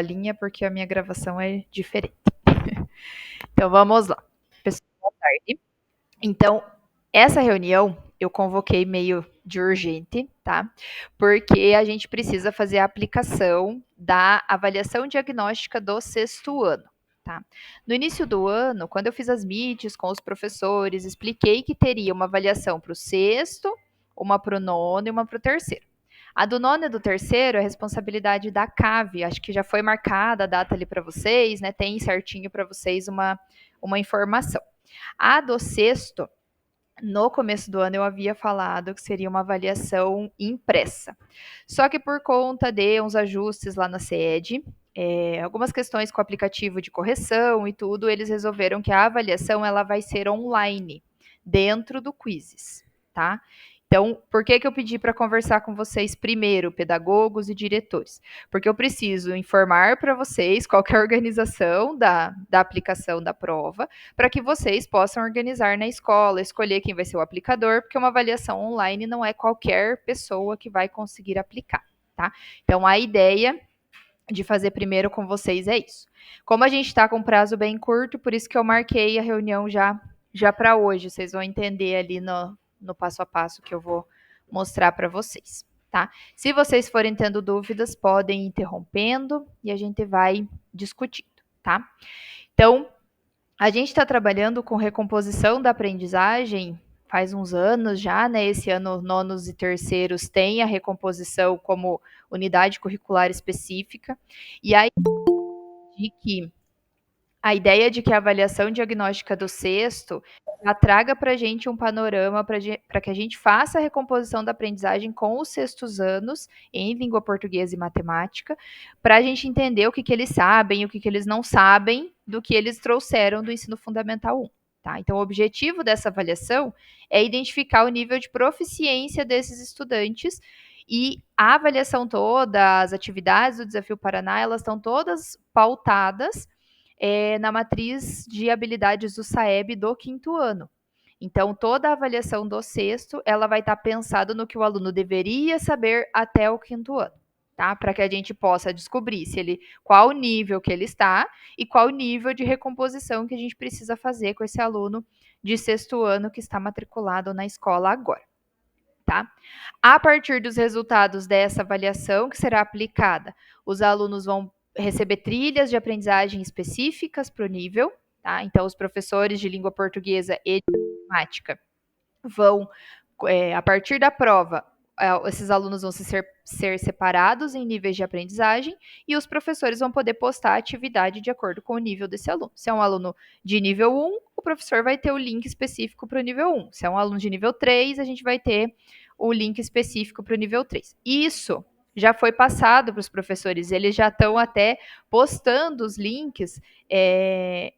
linha porque a minha gravação é diferente. Então vamos lá. Pessoal, boa tarde. Então, essa reunião eu convoquei meio de urgente, tá? Porque a gente precisa fazer a aplicação da avaliação diagnóstica do sexto ano. Tá? No início do ano, quando eu fiz as meets com os professores, expliquei que teria uma avaliação para o sexto, uma para o nono e uma para o terceiro. A do nono e do terceiro é responsabilidade da CAV, acho que já foi marcada a data ali para vocês, né? Tem certinho para vocês uma informação. A do sexto, no começo do ano eu havia falado que seria uma avaliação impressa. Só que por conta de uns ajustes lá na sede, algumas questões com o aplicativo de correção e tudo, eles resolveram que a avaliação ela vai ser online, dentro do Quizzes, tá? Então, por que eu pedi para conversar com vocês primeiro, pedagogos e diretores? Porque eu preciso informar para vocês qual é a organização da aplicação da prova, para que vocês possam organizar na escola, escolher quem vai ser o aplicador, porque uma avaliação online não é qualquer pessoa que vai conseguir aplicar, tá? Então, a ideia de fazer primeiro com vocês é isso. Como a gente está com um prazo bem curto, por isso que eu marquei a reunião já para hoje. Vocês vão entender ali no passo a passo que eu vou mostrar para vocês, tá? Se vocês forem tendo dúvidas, podem ir interrompendo e a gente vai discutindo, tá? Então, a gente está trabalhando com recomposição da aprendizagem faz uns anos já, né? Esse ano, nonos e terceiros têm a recomposição como unidade curricular específica. E aí, de que a ideia de que a avaliação diagnóstica do sexto já traga para a gente um panorama para que a gente faça a recomposição da aprendizagem com os sextos anos em língua portuguesa e matemática, para a gente entender o que eles sabem e o que eles não sabem do que eles trouxeram do ensino fundamental 1. Tá? Então, o objetivo dessa avaliação é identificar o nível de proficiência desses estudantes e a avaliação toda, as atividades do Desafio Paraná, elas estão todas pautadas na matriz de habilidades do SAEB do quinto ano. Então, toda a avaliação do sexto, ela vai estar pensada no que o aluno deveria saber até o quinto ano, tá? Para que a gente possa descobrir qual o nível que ele está e qual o nível de recomposição que a gente precisa fazer com esse aluno de sexto ano que está matriculado na escola agora, tá? A partir dos resultados dessa avaliação que será aplicada, os alunos vão receber trilhas de aprendizagem específicas para o nível, tá? Então, os professores de língua portuguesa e de matemática vão, a partir da prova, esses alunos vão ser separados em níveis de aprendizagem e os professores vão poder postar a atividade de acordo com o nível desse aluno. Se é um aluno de nível 1, o professor vai ter o link específico para o nível 1. Se é um aluno de nível 3, a gente vai ter o link específico para o nível 3. Isso já foi passado para os professores, eles já estão até postando os links,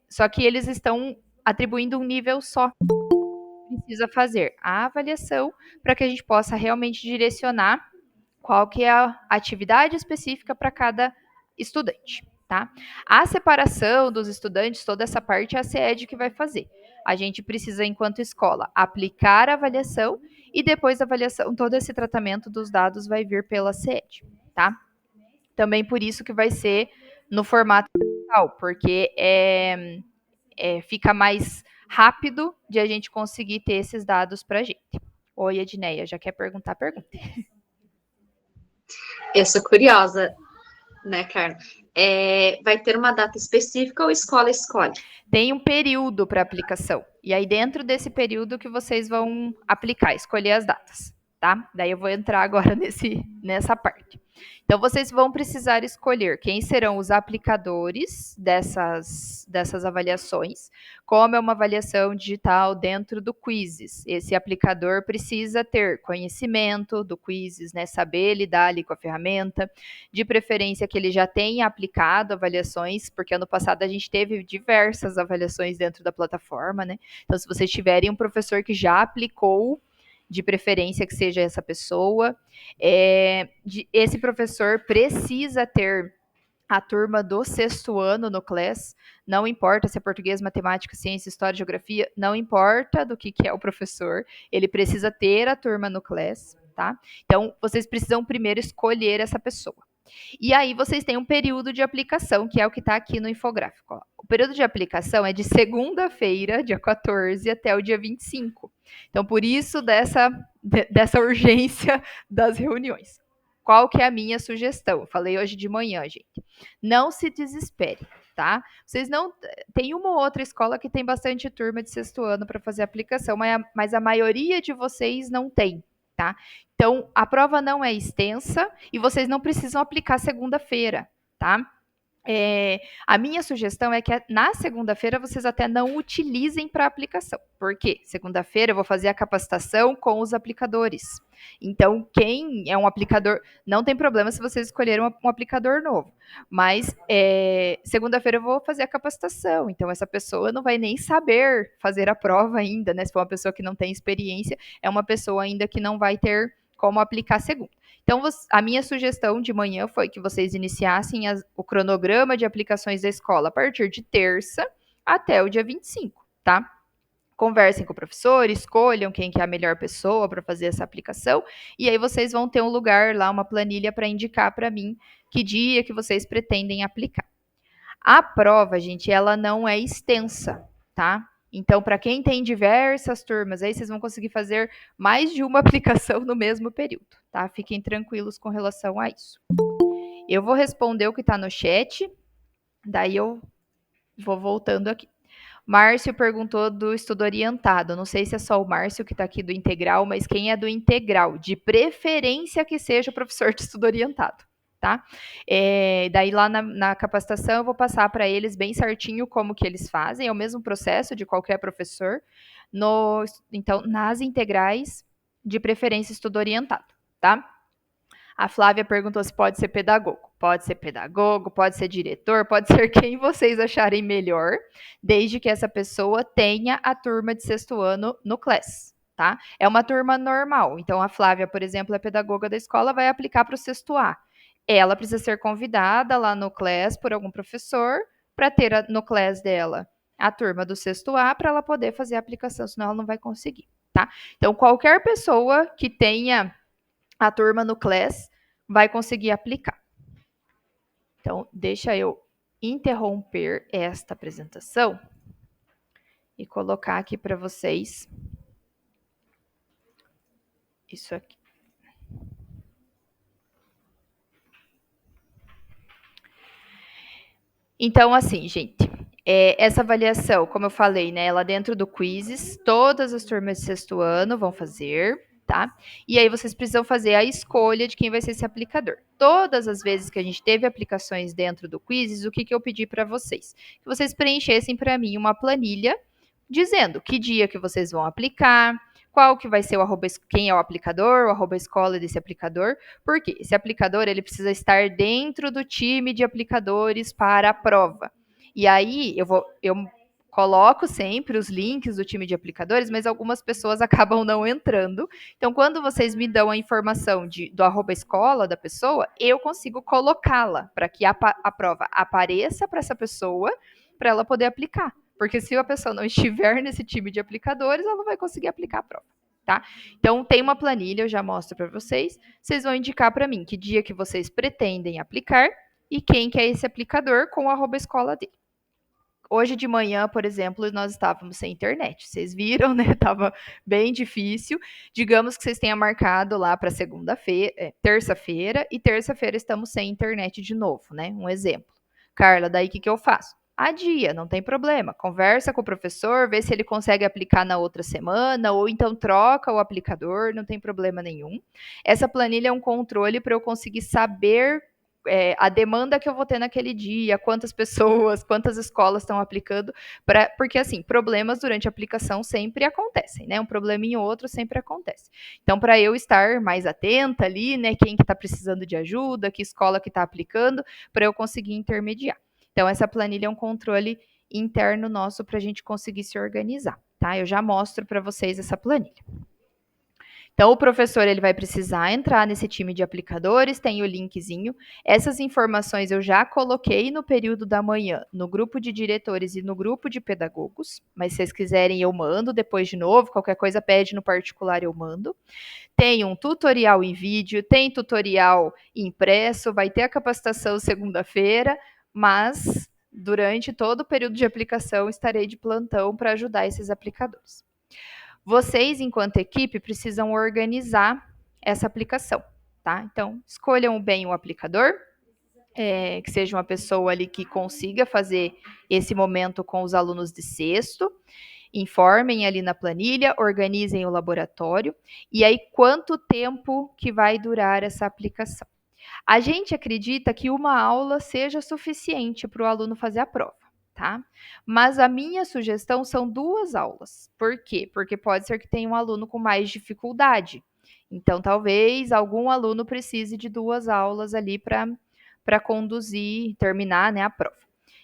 só que eles estão atribuindo um nível só. Precisa fazer a avaliação para que a gente possa realmente direcionar qual que é a atividade específica para cada estudante, tá? A separação dos estudantes, toda essa parte é a CED que vai fazer. A gente precisa, enquanto escola, aplicar a avaliação e depois da avaliação, todo esse tratamento dos dados vai vir pela CED, tá? Também por isso que vai ser no formato digital, porque fica mais rápido de a gente conseguir ter esses dados para a gente. Oi, Edneia, já quer perguntar? Pergunta. Eu sou curiosa, né, Carla? Vai ter uma data específica ou a escola escolhe? Tem um período para aplicação. E aí, dentro desse período que vocês vão aplicar, escolher as datas, tá? Daí eu vou entrar agora nessa parte. Então, vocês vão precisar escolher quem serão os aplicadores dessas avaliações, como é uma avaliação digital dentro do Quizzes. Esse aplicador precisa ter conhecimento do Quizzes, né? Saber lidar ali com a ferramenta, de preferência que ele já tenha aplicado avaliações, porque ano passado a gente teve diversas avaliações dentro da plataforma, né? Então, se vocês tiverem um professor que já aplicou, de preferência que seja essa pessoa. Esse professor precisa ter a turma do sexto ano no CLASS, não importa se é português, matemática, ciência, história, geografia, não importa do que é o professor, ele precisa ter a turma no CLASS, tá? Então, vocês precisam primeiro escolher essa pessoa. E aí vocês têm um período de aplicação, que é o que está aqui no infográfico. Ó. O período de aplicação é de segunda-feira, dia 14, até o dia 25. Então, por isso dessa urgência das reuniões. Qual que é a minha sugestão? Eu falei hoje de manhã, gente. Não se desespere, tá? Vocês não... Tem uma ou outra escola que tem bastante turma de sexto ano para fazer aplicação, mas a maioria de vocês não tem, tá? Então, a prova não é extensa e vocês não precisam aplicar segunda-feira, tá? A minha sugestão é que na segunda-feira vocês até não utilizem para aplicação. Por quê? Segunda-feira eu vou fazer a capacitação com os aplicadores. Então, quem é um aplicador, não tem problema se vocês escolherem um aplicador novo. Mas segunda-feira eu vou fazer a capacitação. Então, essa pessoa não vai nem saber fazer a prova ainda, né? Se for uma pessoa que não tem experiência, é uma pessoa ainda que não vai ter como aplicar segunda. Então, a minha sugestão de manhã foi que vocês iniciassem o cronograma de aplicações da escola a partir de terça até o dia 25, tá? Conversem com o professor, escolham quem que é a melhor pessoa para fazer essa aplicação, e aí vocês vão ter um lugar lá, uma planilha para indicar para mim que dia que vocês pretendem aplicar. A prova, gente, ela não é extensa, tá? Então, para quem tem diversas turmas, aí vocês vão conseguir fazer mais de uma aplicação no mesmo período, tá? Fiquem tranquilos com relação a isso. Eu vou responder o que está no chat, daí eu vou voltando aqui. Márcio perguntou do estudo orientado. Não sei se é só o Márcio que está aqui do integral, mas quem é do integral, de preferência que seja o professor de estudo orientado, tá? Daí lá na capacitação eu vou passar para eles bem certinho como que eles fazem, é o mesmo processo de qualquer professor. Então, nas integrais, de preferência estudo orientado, tá? A Flávia perguntou se pode ser pedagogo. Pode ser pedagogo, pode ser diretor, pode ser quem vocês acharem melhor, desde que essa pessoa tenha a turma de sexto ano no class, tá? É uma turma normal. Então, a Flávia, por exemplo, é pedagoga da escola, vai aplicar para o sexto A. Ela precisa ser convidada lá no class por algum professor para ter no class dela a turma do sexto A para ela poder fazer a aplicação, senão ela não vai conseguir, tá? Então, qualquer pessoa que tenha a turma no class vai conseguir aplicar. Então, deixa eu interromper esta apresentação e colocar aqui para vocês isso aqui. Então, assim, gente, essa avaliação, como eu falei, né, ela dentro do Quizzes, todas as turmas de sexto ano vão fazer, tá? E aí vocês precisam fazer a escolha de quem vai ser esse aplicador. Todas as vezes que a gente teve aplicações dentro do Quizzes, o que eu pedi para vocês? Que vocês preenchessem para mim uma planilha dizendo que dia que vocês vão aplicar, qual que vai ser quem é o aplicador, o arroba escola desse aplicador, porque esse aplicador ele precisa estar dentro do time de aplicadores para a prova. E aí eu coloco sempre os links do time de aplicadores, mas algumas pessoas acabam não entrando. Então, quando vocês me dão a informação do arroba escola da pessoa, eu consigo colocá-la para que a prova apareça para essa pessoa, para ela poder aplicar. Porque se a pessoa não estiver nesse time de aplicadores, ela não vai conseguir aplicar a prova, tá? Então, tem uma planilha, eu já mostro para vocês. Vocês vão indicar para mim que dia que vocês pretendem aplicar e quem que é esse aplicador com o arroba escola dele. Hoje de manhã, por exemplo, nós estávamos sem internet. Vocês viram, né? Tava bem difícil. Digamos que vocês tenham marcado lá para terça-feira, e terça-feira estamos sem internet de novo, né? Um exemplo. Carla, daí o que eu faço? Adia, não tem problema. Conversa com o professor, vê se ele consegue aplicar na outra semana, ou então troca o aplicador, não tem problema nenhum. Essa planilha é um controle para eu conseguir saber a demanda que eu vou ter naquele dia, quantas pessoas, quantas escolas estão aplicando, porque assim, problemas durante a aplicação sempre acontecem, né? Um probleminha ou outro sempre acontece. Então, para eu estar mais atenta ali, né, quem que está precisando de ajuda, que escola que está aplicando, para eu conseguir intermediar. Então, essa planilha é um controle interno nosso para a gente conseguir se organizar, tá? Eu já mostro para vocês essa planilha. Então, o professor ele vai precisar entrar nesse time de aplicadores, tem o linkzinho. Essas informações eu já coloquei no período da manhã, no grupo de diretores e no grupo de pedagogos. Mas se vocês quiserem, eu mando depois de novo. Qualquer coisa pede no particular, eu mando. Tem um tutorial em vídeo, tem tutorial impresso, vai ter a capacitação segunda-feira, mas durante todo o período de aplicação estarei de plantão para ajudar esses aplicadores. Vocês, enquanto equipe, precisam organizar essa aplicação, tá? Então, escolham bem o aplicador, que seja uma pessoa ali que consiga fazer esse momento com os alunos de sexto, informem ali na planilha, organizem o laboratório, e aí quanto tempo que vai durar essa aplicação. A gente acredita que uma aula seja suficiente para o aluno fazer a prova, tá? Mas a minha sugestão são 2 aulas. Por quê? Porque pode ser que tenha um aluno com mais dificuldade. Então, talvez algum aluno precise de 2 aulas ali para conduzir, terminar, né, a prova.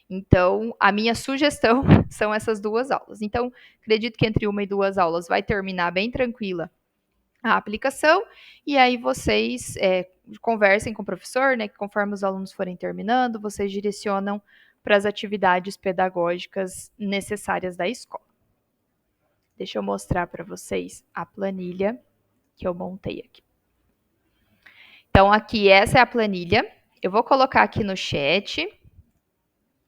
Então, a minha sugestão são essas 2 aulas. Então, acredito que entre 1 e 2 aulas vai terminar bem tranquila a aplicação, e aí vocês conversem com o professor, né, que conforme os alunos forem terminando, vocês direcionam para as atividades pedagógicas necessárias da escola. Deixa eu mostrar para vocês a planilha que eu montei aqui. Então, aqui, essa é a planilha. Eu vou colocar aqui no chat,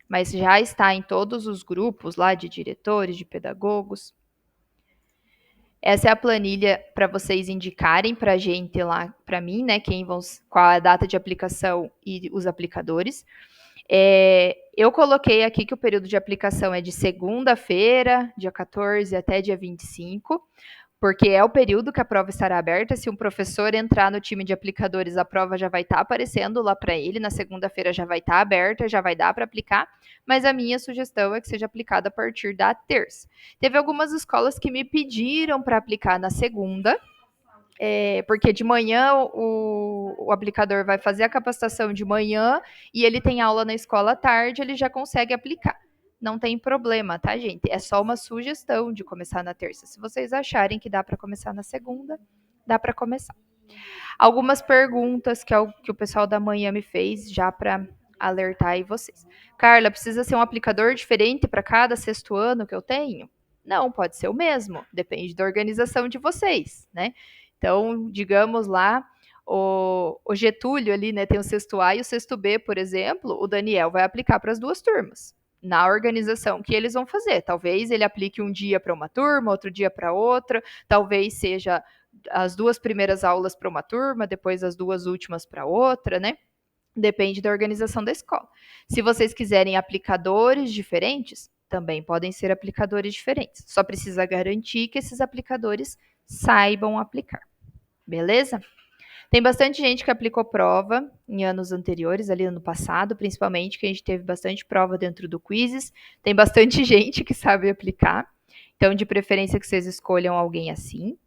mas já está em todos os grupos lá de diretores, de pedagogos. Essa é a planilha para vocês indicarem para a gente lá, para mim, né, qual é a data de aplicação e os aplicadores. Eu coloquei aqui que o período de aplicação é de segunda-feira, dia 14 até dia 25, porque é o período que a prova estará aberta. Se um professor entrar no time de aplicadores, a prova já vai estar aparecendo lá para ele, na segunda-feira já vai estar aberta, já vai dar para aplicar, mas a minha sugestão é que seja aplicada a partir da terça. Teve algumas escolas que me pediram para aplicar na segunda, porque de manhã o aplicador vai fazer a capacitação de manhã e ele tem aula na escola à tarde, ele já consegue aplicar. Não tem problema, tá, gente? É só uma sugestão de começar na terça. Se vocês acharem que dá para começar na segunda, dá para começar. Algumas perguntas que o pessoal da manhã me fez, já para alertar aí vocês. Carla, precisa ser um aplicador diferente para cada sexto ano que eu tenho? Não, pode ser o mesmo. Depende da organização de vocês, né? Então, digamos lá, o Getúlio ali, né, tem o sexto A e o sexto B, por exemplo, o Daniel vai aplicar para as 2 turmas, na organização que eles vão fazer. Talvez ele aplique um dia para uma turma, outro dia para outra, talvez seja as 2 primeiras aulas para uma turma, depois as 2 últimas para outra, né? Depende da organização da escola. Se vocês quiserem aplicadores diferentes, também podem ser aplicadores diferentes. Só precisa garantir que esses aplicadores saibam aplicar. Beleza? Tem bastante gente que aplicou prova em anos anteriores, ali ano passado, principalmente, que a gente teve bastante prova dentro do Quizzes. Tem bastante gente que sabe aplicar. Então, de preferência que vocês escolham alguém assim.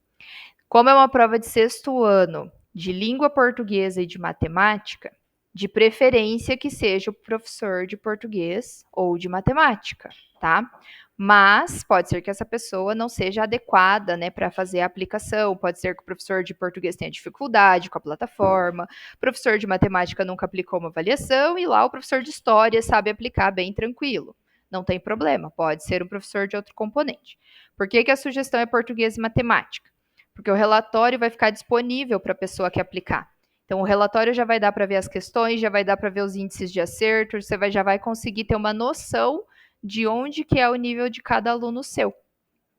Como é uma prova de sexto ano, de língua portuguesa e de matemática, de preferência que seja o professor de português ou de matemática, tá? Mas pode ser que essa pessoa não seja adequada, né, para fazer a aplicação. Pode ser que o professor de português tenha dificuldade com a plataforma, o professor de matemática nunca aplicou uma avaliação e lá o professor de história sabe aplicar bem tranquilo. Não tem problema, pode ser um professor de outro componente. Por que a sugestão é português e matemática? Porque o relatório vai ficar disponível para a pessoa que aplicar. Então, o relatório já vai dar para ver as questões, já vai dar para ver os índices de acerto, já vai conseguir ter uma noção de onde que é o nível de cada aluno seu.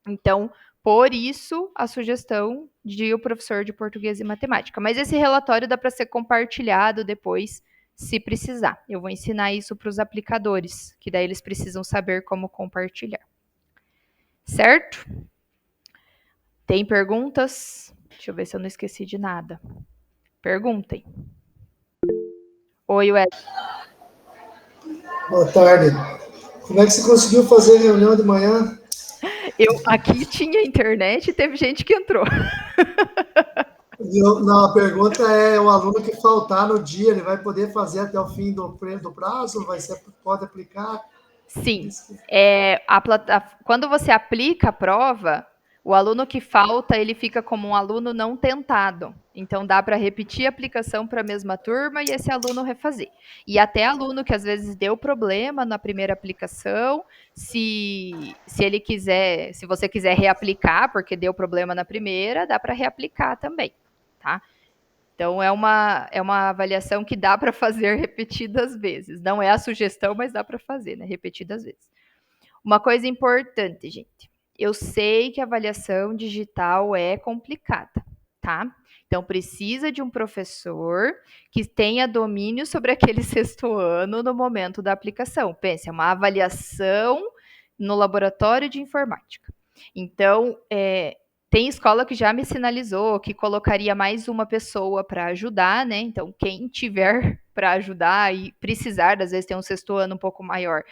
Então, por isso, a sugestão de o professor de português e matemática. Mas esse relatório dá para ser compartilhado depois, se precisar. Eu vou ensinar isso para os aplicadores, que daí eles precisam saber como compartilhar. Certo? Tem perguntas? Deixa eu ver se eu não esqueci de nada. Perguntem. Oi, Wesley. Boa tarde. Como é que você conseguiu fazer reunião de manhã? Aqui tinha internet e teve gente que entrou. Não, a pergunta é, o aluno que faltar no dia, ele vai poder fazer até o fim do prazo? Pode aplicar? Sim. Quando você aplica a prova, O aluno que falta, ele fica como um aluno não tentado. Então, dá para repetir a aplicação para a mesma turma e esse aluno refazer. E até aluno que às vezes deu problema na primeira aplicação, se ele quiser, se você quiser reaplicar, porque deu problema na primeira, dá para reaplicar também, tá? Então, é uma avaliação que dá para fazer repetidas vezes. Não é a sugestão, mas dá para fazer, né? Repetidas vezes. Uma coisa importante, gente. Eu sei que a avaliação digital é complicada, tá? Então, precisa de um professor que tenha domínio sobre aquele sexto ano no momento da aplicação. Pense, é uma avaliação no laboratório de informática. Então, tem escola que já me sinalizou que colocaria mais uma pessoa para ajudar, né? Então, quem tiver para ajudar e precisar, às vezes tem um sexto ano um pouco maior,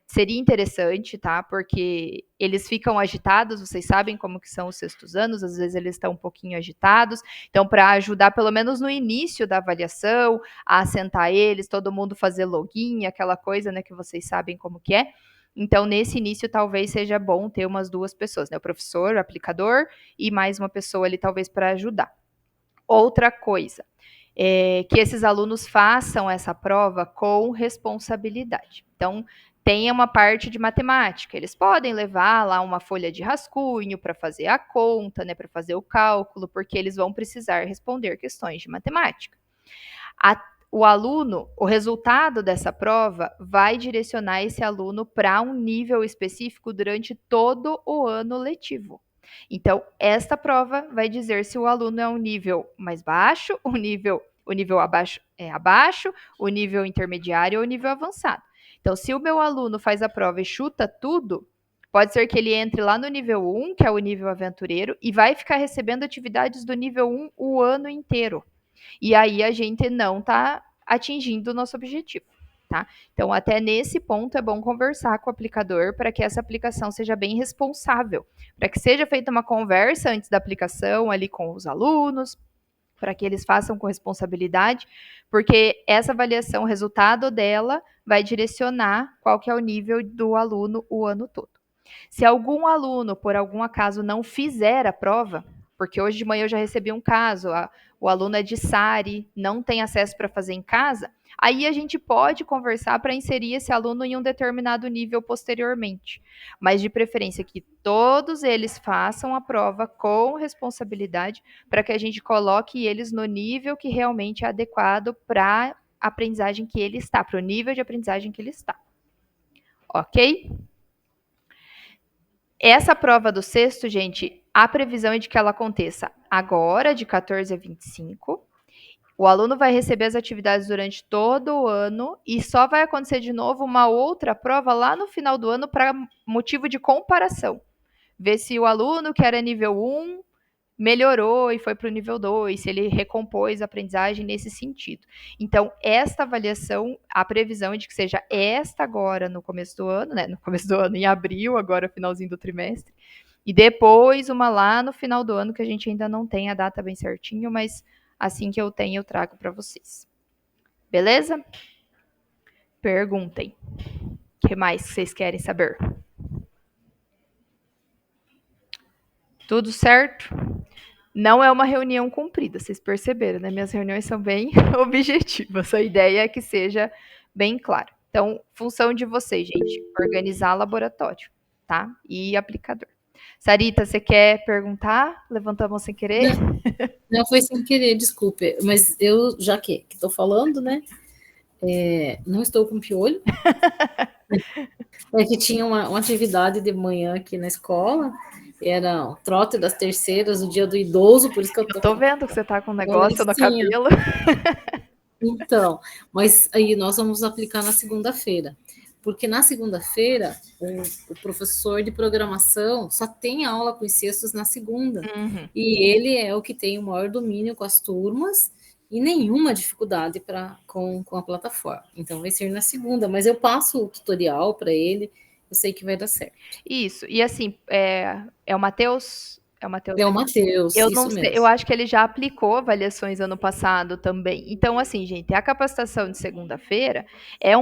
seria interessante, tá? Porque eles ficam agitados, vocês sabem como que são os sextos anos, às vezes eles estão um pouquinho agitados. Então, para ajudar, pelo menos no início da avaliação, a assentar eles, todo mundo fazer login, aquela coisa, né, que vocês sabem como que é. Então, nesse início, talvez seja bom ter umas duas pessoas, né? O professor, o aplicador e mais uma pessoa ali, talvez, para ajudar. Outra coisa, que esses alunos façam essa prova com responsabilidade. Então, tenha uma parte de matemática. Eles podem levar lá uma folha de rascunho para fazer a conta, né, para fazer o cálculo, porque eles vão precisar responder questões de matemática. O aluno, o resultado dessa prova vai direcionar esse aluno para um nível específico durante todo o ano letivo. Então, esta prova vai dizer se o aluno é um nível mais baixo, o nível abaixo é abaixo, o nível intermediário ou o nível avançado. Então, se o meu aluno faz a prova e chuta tudo, pode ser que ele entre lá no nível 1, que é o nível aventureiro, e vai ficar recebendo atividades do nível 1 o ano inteiro. E aí a gente não está atingindo o nosso objetivo, tá? Então, até nesse ponto é bom conversar com o aplicador para que essa aplicação seja bem responsável, para que seja feita uma conversa antes da aplicação ali com os alunos, para que eles façam com responsabilidade, porque essa avaliação, o resultado dela vai direcionar qual que é o nível do aluno o ano todo. Se algum aluno, por algum acaso, não fizer a prova, porque hoje de manhã eu já recebi um caso, o aluno é de SARI, não tem acesso para fazer em casa, aí a gente pode conversar para inserir esse aluno em um determinado nível posteriormente. Mas de preferência que todos eles façam a prova com responsabilidade para que a gente coloque eles no nível que realmente é adequado para a aprendizagem que ele está, para o nível de aprendizagem que ele está. Ok? Essa prova do sexto, gente, a previsão é de que ela aconteça agora, de 14 a 25. O aluno vai receber as atividades durante todo o ano e só vai acontecer de novo uma outra prova lá no final do ano para motivo de comparação. Ver se o aluno que era nível 1 melhorou e foi para o nível 2, se ele recompôs a aprendizagem nesse sentido. Então, esta avaliação, a previsão é de que seja esta agora no começo do ano, né? No começo do ano, em abril, agora finalzinho do trimestre, e depois uma lá no final do ano, que a gente ainda não tem a data bem certinho, mas assim que eu tenho, eu trago para vocês. Beleza? Perguntem. O que mais vocês querem saber? Tudo certo? Não é uma reunião comprida, vocês perceberam, né? Minhas reuniões são bem objetivas. A ideia é que seja bem claro. Então, função de vocês, gente, organizar laboratório, tá? E aplicador. Sarita, você quer perguntar? Levantou a mão sem querer? Não, foi sem querer, desculpe. Mas eu, já que estou falando, né? Não estou com piolho. É que tinha uma atividade de manhã aqui na escola. Era o trote das terceiras, o dia do idoso, por isso que eu tô vendo que você tá com um negócio no cabelo. Então, mas aí nós vamos aplicar na segunda-feira. Porque na segunda-feira, o professor de programação só tem aula com os sextos na segunda. Uhum. E ele é o que tem o maior domínio com as turmas e nenhuma dificuldade com a plataforma. Então, vai ser na segunda, mas eu passo o tutorial para ele, eu sei que vai dar certo. Isso, e assim, é o Matheus? É o Matheus, eu isso não sei, mesmo. eu acho que ele já aplicou avaliações ano passado também. Então, assim, gente, a capacitação de segunda-feira é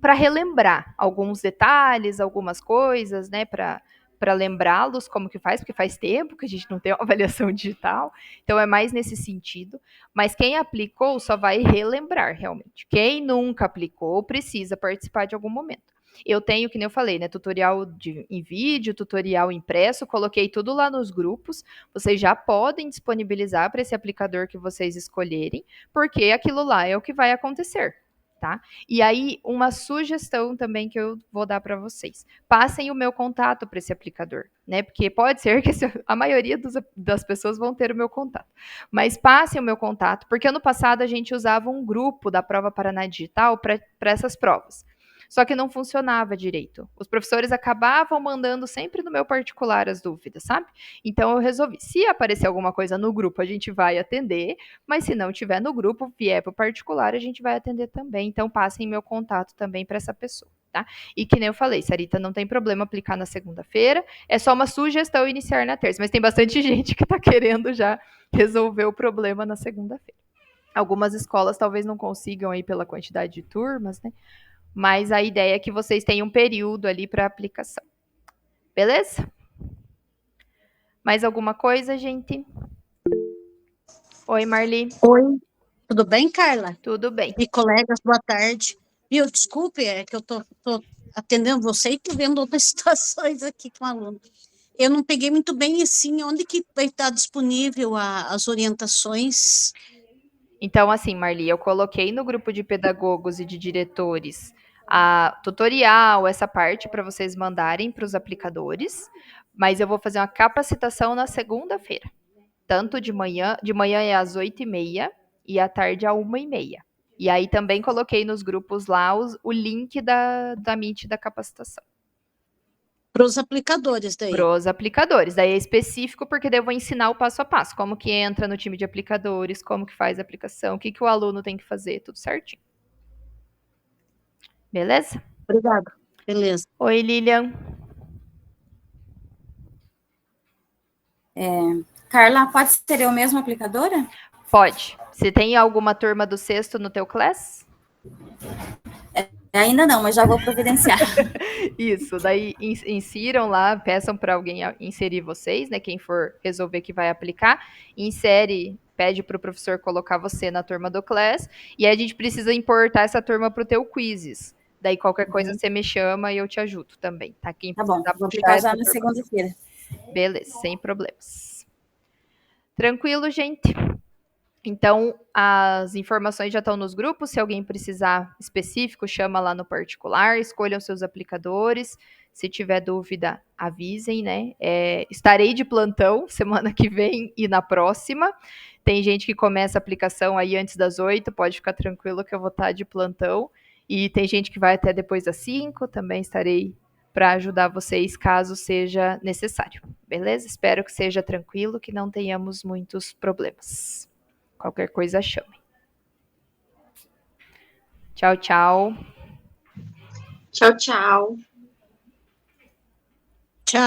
para relembrar alguns detalhes, algumas coisas, né, para para lembrá-los como que faz, porque faz tempo que a gente não tem uma avaliação digital, então é mais nesse sentido. Mas quem aplicou só vai relembrar realmente. Quem nunca aplicou precisa participar de algum momento. Eu tenho, que nem eu falei, né, tutorial em vídeo, tutorial impresso, coloquei tudo lá nos grupos. Vocês já podem disponibilizar para esse aplicador que vocês escolherem, porque aquilo lá é o que vai acontecer, tá? E aí, uma sugestão também que eu vou dar para vocês. Passem o meu contato para esse aplicador, né? Porque pode ser que a maioria das pessoas vão ter o meu contato. Mas passem o meu contato, porque ano passado a gente usava um grupo da Prova Paraná Digital para essas provas. Só que não funcionava direito. Os professores acabavam mandando sempre no meu particular as dúvidas, sabe? Então eu resolvi, se aparecer alguma coisa no grupo, a gente vai atender, mas se não tiver no grupo, vier para o particular, a gente vai atender também. Então passem meu contato também para essa pessoa, tá? E que nem eu falei, Sarita, não tem problema aplicar na segunda-feira, é só uma sugestão iniciar na terça, mas tem bastante gente que está querendo já resolver o problema na segunda-feira. Algumas escolas talvez não consigam aí pela quantidade de turmas, né? Mas a ideia é que vocês tenham um período ali para aplicação. Beleza? Mais alguma coisa, gente? Oi, Marli. Oi, tudo bem, Carla? Tudo bem. E colegas, boa tarde. Viu, desculpe, é que eu tô atendendo você e tô vendo outras situações aqui com o aluno. Eu não peguei muito bem assim, onde que vai estar disponível as orientações? Então, assim, Marli, eu coloquei no grupo de pedagogos e de diretores a tutorial, essa parte para vocês mandarem para os aplicadores, mas eu vou fazer uma capacitação na segunda-feira. Tanto de manhã é às 8h30 e à tarde às 1h30. E aí também coloquei nos grupos lá o link da Meet da capacitação. Para os aplicadores daí. Para os aplicadores. Daí é específico porque daí eu vou ensinar o passo a passo. Como que entra no time de aplicadores, como que faz a aplicação, o que o aluno tem que fazer, tudo certinho. Beleza? Obrigada. Beleza. Oi, Lilian. Carla, pode ser eu mesma aplicadora? Pode. Você tem alguma turma do sexto no teu class? Ainda não, mas já vou providenciar. Isso, daí insiram lá, peçam para alguém inserir vocês, né? Quem for resolver que vai aplicar, insere, pede para o professor colocar você na turma do class, e aí a gente precisa importar essa turma para o teu quizzes. Daí qualquer coisa você me chama e eu te ajudo também, tá? Quem Tá bom, precisar vou puxar aplicar já essa na turma. segunda-feira. Beleza, sem problemas. Tranquilo, gente? Então, as informações já estão nos grupos. Se alguém precisar específico, chama lá no particular, escolham seus aplicadores. Se tiver dúvida, avisem, né? Estarei de plantão semana que vem e na próxima. Tem gente que começa a aplicação aí antes das 8, pode ficar tranquilo que eu vou estar de plantão. E tem gente que vai até depois das 5, também estarei para ajudar vocês caso seja necessário. Beleza? Espero que seja tranquilo, que não tenhamos muitos problemas. Qualquer coisa, chame. Tchau, tchau. Tchau, tchau. Tchau.